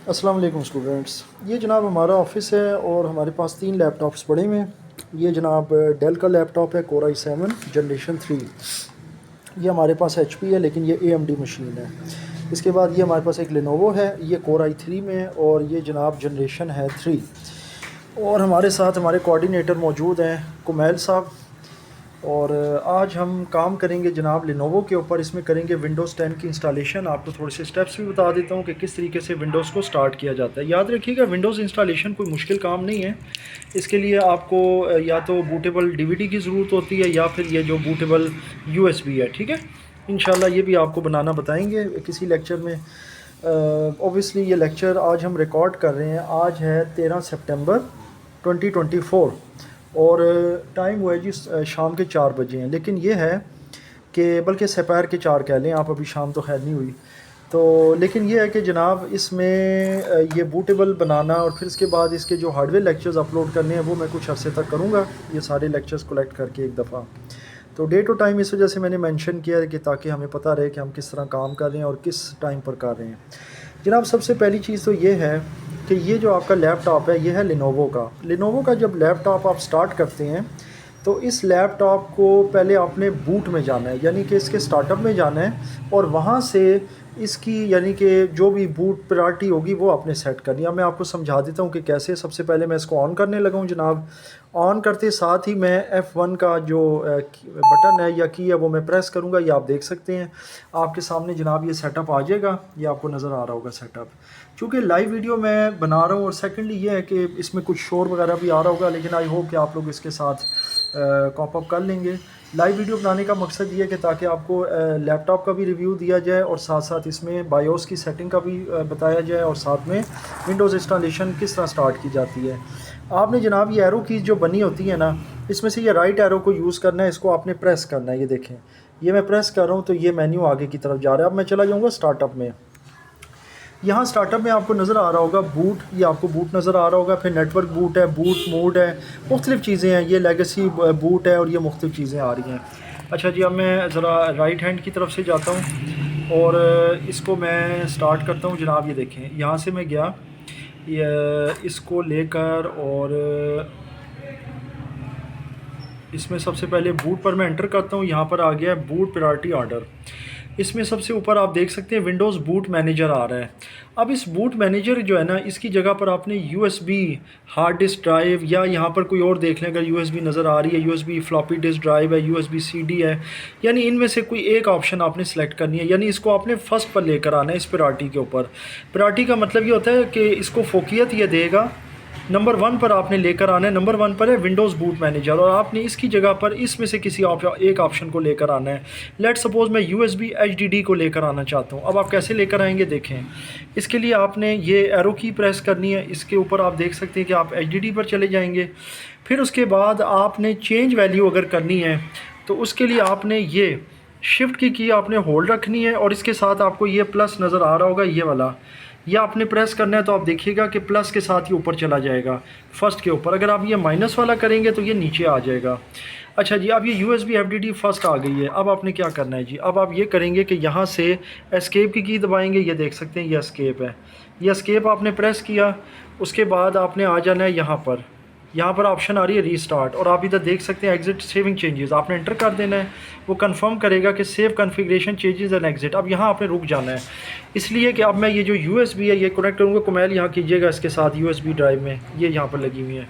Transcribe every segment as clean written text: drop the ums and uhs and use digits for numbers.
अस्सलाम वालेकुम स्टूडेंट्स। ये जनाब हमारा ऑफिस है और हमारे पास 3 लैपटॉप्स पड़े हुए हैं। ये जनाब डेल का लैपटॉप है, कोर i7 जनरेशन 3। ये हमारे पास HP है लेकिन ये AMD मशीन है। इसके बाद ये हमारे पास एक लेनोवो है, ये कोर i3 में है और ये जनाब जनरेशन है 3। और हमारे साथ हमारे कोऑर्डिनेटर मौजूद हैं, कुमैल साहब। और आज हम काम करेंगे जनाब लेनोवो के ऊपर। इसमें करेंगे विंडोज़ 10 की इंस्टॉलेशन। आपको थोड़े से स्टेप्स भी बता देता हूँ कि किस तरीके से विंडोज़ को स्टार्ट किया जाता है। याद रखिएगा, विंडोज़ इंस्टॉलेशन कोई मुश्किल काम नहीं है। इसके लिए आपको या तो बूटेबल DVD की ज़रूरत होती है या फिर ये जो बूटेबल USB है, ठीक है। इंशाल्लाह ये भी आपको बनाना बताएंगे किसी लेक्चर में। ऑब्वियसली ये लेक्चर आज हम रिकॉर्ड कर रहे हैं। आज है 13 सितंबर 2024 और टाइम हुआ है जी शाम के 4 बजे हैं। लेकिन ये है कि बल्कि दोपहर के 4 कह लें आप, अभी शाम तो खैर नहीं हुई। तो लेकिन ये है कि जनाब इसमें ये बूटेबल बनाना और फिर इसके बाद इसके जो हार्डवेयर लेक्चर्स अपलोड करने हैं वो मैं कुछ अरसे तक करूँगा, ये सारे लेक्चर्स कलेक्ट करके एक दफ़ा। तो डेट और टाइम इस वजह से मैंने मेंशन किया है कि ताकि हमें पता रहे कि हम किस तरह काम कर रहे हैं और किस टाइम पर कर रहे हैं। जनाब सबसे पहली चीज़ तो ये है कि ये जो आपका लैपटॉप है ये है लेनोवो का। लेनोवो का जब लैपटॉप आप स्टार्ट करते हैं तो इस लैपटॉप को पहले आपने बूट में जाना है, यानी कि इसके स्टार्टअप में जाना है और वहाँ से इसकी यानी कि जो भी बूट प्रायोरिटी होगी वो आपने सेट करनी है। अब मैं आपको समझा देता हूँ कि कैसे। सबसे पहले मैं इसको ऑन करने लगा हूँ जनाब। ऑन करते साथ ही मैं F1 का जो बटन है या की है वो मैं प्रेस करूँगा। ये आप देख सकते हैं आपके सामने जनाब ये सेटअप आ जाएगा। ये आपको नज़र आ रहा होगा सेटअप। चूँकि लाइव वीडियो मैं बना रहा हूँ और सेकेंडली ये है कि इसमें कुछ शोर वगैरह भी आ रहा होगा, लेकिन आई होप कि आप लोग इसके साथ कॉप अप कर लेंगे। लाइव वीडियो बनाने का मकसद ये है कि ताकि आपको लैपटॉप का भी रिव्यू दिया जाए और साथ साथ इसमें बायोस की सेटिंग का भी बताया जाए और साथ में विंडोज़ इंस्टॉलेशन किस तरह स्टार्ट की जाती है। आपने जनाब ये एरो कीज़ जो बनी होती है ना, इसमें से ये राइट एरो को यूज़ करना है, इसको आपने प्रेस करना है। ये देखें, ये मैं प्रेस कर रहा हूँ तो ये मेन्यू आगे की तरफ जा रहा है। अब मैं चला जाऊँगा स्टार्टअप में। यहाँ स्टार्टअप में आपको नज़र आ रहा होगा बूट, ये आपको बूट नज़र आ रहा होगा। फिर नेटवर्क बूट है, बूट मोड है, मुख्तलिफ़ चीज़ें हैं। ये लेगेसी बूट है और ये मुख्तलिफ़ चीज़ें आ रही हैं। अच्छा जी, अब मैं ज़रा राइट हैंड की तरफ से जाता हूँ और इसको मैं स्टार्ट करता हूँ जनाब। ये देखें, यहाँ से मैं गया ये इसको लेकर और इसमें सबसे पहले बूट पर मैं एंटर करता हूँ। यहाँ पर आ गया है बूट प्रायोरिटी ऑर्डर। इसमें सबसे ऊपर आप देख सकते हैं विंडोज़ बूट मैनेजर आ रहा है। अब इस बूट मैनेजर जो है ना, इसकी जगह पर आपने USB हार्ड डिस्क ड्राइव या यहाँ पर कोई और देख लें, अगर USB नज़र आ रही है, USB फ्लॉपी डिस्क ड्राइव है, USB CD है, यानी इनमें से कोई एक ऑप्शन आपने सेलेक्ट करनी है। यानी इसको आपने फर्स्ट पर लेकर आना है इस प्रायोरिटी के ऊपर। प्रायोरिटी का मतलब ये होता है कि इसको फोकियत ये देगा। नंबर 1 पर आपने लेकर आना है। नंबर 1 पर है विंडोज़ बूट मैनेजर और आपने इसकी जगह पर इसमें से किसी एक ऑप्शन को लेकर आना है। लेट सपोज़ मैं USB HDD को लेकर आना चाहता हूँ। अब आप कैसे लेकर आएंगे देखें। इसके लिए आपने ये एरो की प्रेस करनी है। इसके ऊपर आप देख सकते हैं कि आप HDD पर चले जाएंगे। फिर उसके बाद आपने चेंज वैल्यू अगर करनी है तो उसके लिए आपने ये शिफ्ट की आपने होल्ड रखनी है और इसके साथ आपको ये प्लस नज़र आ रहा होगा, ये वाला, ये आपने प्रेस करना है। तो आप देखिएगा कि प्लस के साथ ही ऊपर चला जाएगा फर्स्ट के ऊपर। अगर आप ये माइनस वाला करेंगे तो ये नीचे आ जाएगा। अच्छा जी, अब ये USB FDD फर्स्ट आ गई है। अब आपने क्या करना है जी, अब आप ये करेंगे कि यहाँ से एस्केप की दबाएंगे। ये देख सकते हैं ये एस्केप है। ये एस्केप आपने प्रेस किया, उसके बाद आपने आ जाना है यहाँ पर। यहाँ पर ऑप्शन आ रही है रीस्टार्ट और आप इधर देख सकते हैं एग्जिट सेविंग चेंजेस, आपने एंटर कर देना है। वो कंफर्म करेगा कि save configuration changes and exit. अब यहाँ आपने रुक जाना है, इसलिए कि अब मैं ये जो USB है ये कनेक्ट करूँगा। कुमैल यहाँ कीजिएगा इसके साथ USB ड्राइव में, ये यहाँ पर लगी हुई है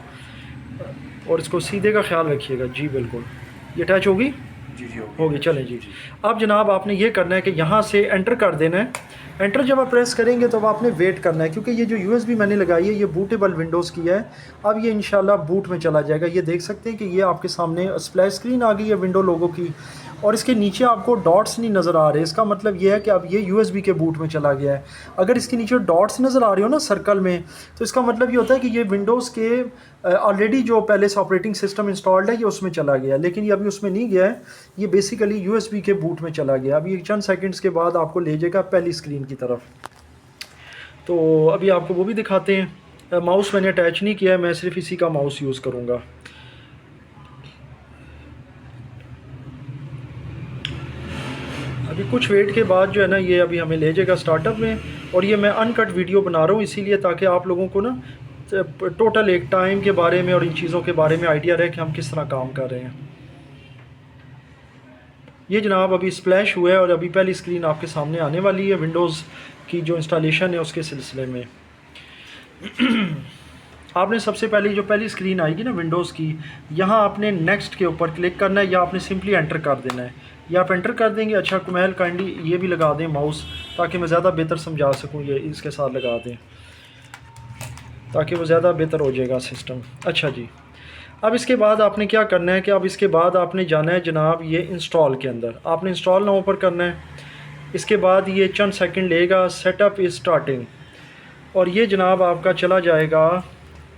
और इसको सीधे का ख्याल रखिएगा जी। बिल्कुल ये अटैच होगी जी होगी। चलें जी। अब जनाब आपने ये करना है कि यहाँ से एंटर कर देना है। एंटर जब आप प्रेस करेंगे तो अब आपने वेट करना है, क्योंकि ये जो USB मैंने लगाई है ये बूटेबल विंडोज़ की है। अब ये इंशाल्लाह बूट में चला जाएगा। ये देख सकते हैं कि ये आपके सामने स्प्लैश स्क्रीन आ गई है विंडो लोगो की और इसके नीचे आपको डॉट्स नहीं नज़र आ रहे। इसका मतलब ये है कि अब ये USB के बूट में चला गया है। अगर इसके नीचे डॉट्स नज़र आ रही हो ना सर्कल में, तो इसका मतलब ये होता है कि ये विंडोज़ के ऑलरेडी जो पहले से ऑपरेटिंग सिस्टम इंस्टॉल्ड है ये उसमें चला गया है, लेकिन ये अभी उसमें नहीं गया है। ये बेसिकली USB के बूट में चला गया। अभी चंद सेकंड्स के बाद आपको ले जाएगा पहली स्क्रीन की तरफ। तो अभी आपको वो भी दिखाते हैं। माउस मैंने अटैच नहीं किया है, मैं सिर्फ इसी का माउस यूज़ करूँगा। अभी कुछ वेट के बाद जो है ना ये अभी हमें ले जाएगा स्टार्टअप में और ये मैं अनकट वीडियो बना रहा हूँ इसीलिए ताकि आप लोगों को ना टोटल एक टाइम के बारे में और इन चीज़ों के बारे में आइडिया रहे कि हम किस तरह काम कर रहे हैं। ये जनाब अभी स्प्लैश हुआ है और अभी पहली स्क्रीन आपके सामने आने वाली है विंडोज़ की जो इंस्टॉलेशन है उसके सिलसिले में। आपने सबसे पहले जो पहली स्क्रीन आएगी ना विंडोज़ की, यहाँ आपने नेक्स्ट के ऊपर क्लिक करना है या आपने सिंपली एंटर कर देना है। या आप एंटर कर देंगे। अच्छा कुमैल काइंडली ये भी लगा दें माउस, ताकि मैं ज़्यादा बेहतर समझा सकूँ। ये इसके साथ लगा दें ताकि वो ज़्यादा बेहतर हो जाएगा सिस्टम। अच्छा जी, अब इसके बाद आपने क्या करना है कि अब इसके बाद आपने जाना है जनाब ये इंस्टॉल के अंदर, आपने इंस्टॉल नाउ पर करना है। इसके बाद ये चंद सेकंड लेगा, सेटअप इज़ स्टार्टिंग, और ये जनाब आपका चला जाएगा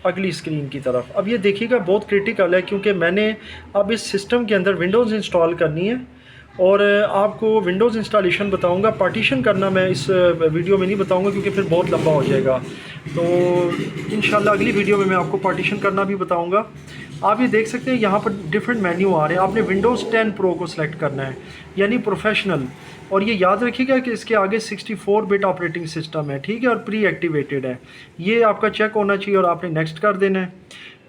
अगली स्क्रीन की तरफ। अब ये देखिएगा बहुत क्रिटिकल है क्योंकि मैंने अब इस सिस्टम के अंदर विंडोज़ इंस्टॉल करनी है और आपको विंडोज़ इंस्टॉलेशन बताऊंगा। पार्टीशन करना मैं इस वीडियो में नहीं बताऊंगा क्योंकि फिर बहुत लंबा हो जाएगा। तो इंशाल्लाह अगली वीडियो में मैं आपको पार्टीशन करना भी बताऊंगा। आप ये देख सकते हैं यहाँ पर डिफरेंट मेन्यू आ रहे हैं। आपने विंडोज़ 10 प्रो को सिलेक्ट करना है यानी प्रोफेशनल, और ये याद रखिएगा कि इसके आगे 64 बिट ऑपरेटिंग सिस्टम है, ठीक है, और प्री एक्टिवेटेड है। ये आपका चेक होना चाहिए और आपने नेक्स्ट कर देना है।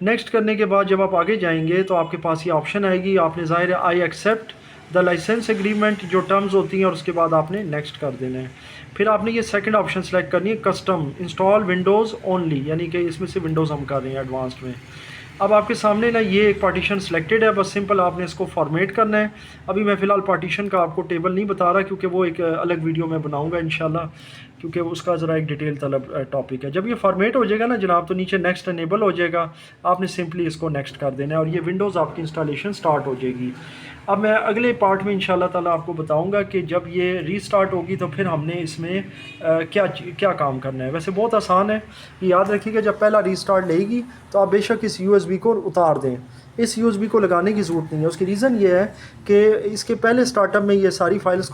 नेक्स्ट करने के बाद जब आप आगे जाएंगे तो आपके पास ये ऑप्शन आएगी। आपने ज़ाहिर है I accept the licence agreement जो टर्म्स होती हैं और उसके बाद आपने नेक्स्ट कर देना है। फिर आपने ये सेकंड ऑप्शन सेलेक्ट करनी है कस्टम इंस्टॉल विंडोज़ ओनली, यानी कि इसमें से विंडोज़ हम कर रहे हैं एडवांस्ड में। अब आपके सामने ना ये एक पार्टीशन सिलेक्टेड है, बस सिंपल आपने इसको फॉर्मेट करना है। अभी मैं फ़िलहाल पार्टीशन का आपको टेबल नहीं बता रहा क्योंकि वो एक अलग वीडियो में बनाऊंगा इंशाल्लाह, क्योंकि उसका ज़रा एक डिटेल तलब टॉपिक है। जब ये फॉर्मेट हो जाएगा ना जनाब तो नीचे नेक्स्ट इनेबल हो जाएगा, आपने सिंपली इसको नेक्स्ट कर देना है और ये विंडोज़ आपकी इंस्टॉलेशन स्टार्ट हो जाएगी। अब मैं अगले पार्ट में इंशाल्लाह ताला आपको बताऊंगा कि जब ये रीस्टार्ट होगी तो फिर हमने इसमें क्या काम करना है। वैसे बहुत आसान है, याद रखिएगा जब पहला रीस्टार्ट लेगी तो आप बेशक इस USB को उतार दें। इस USB को लगाने की ज़रूरत नहीं है। उसकी रीज़न ये है कि इसके पहले स्टार्टअप में ये सारी फाइल्स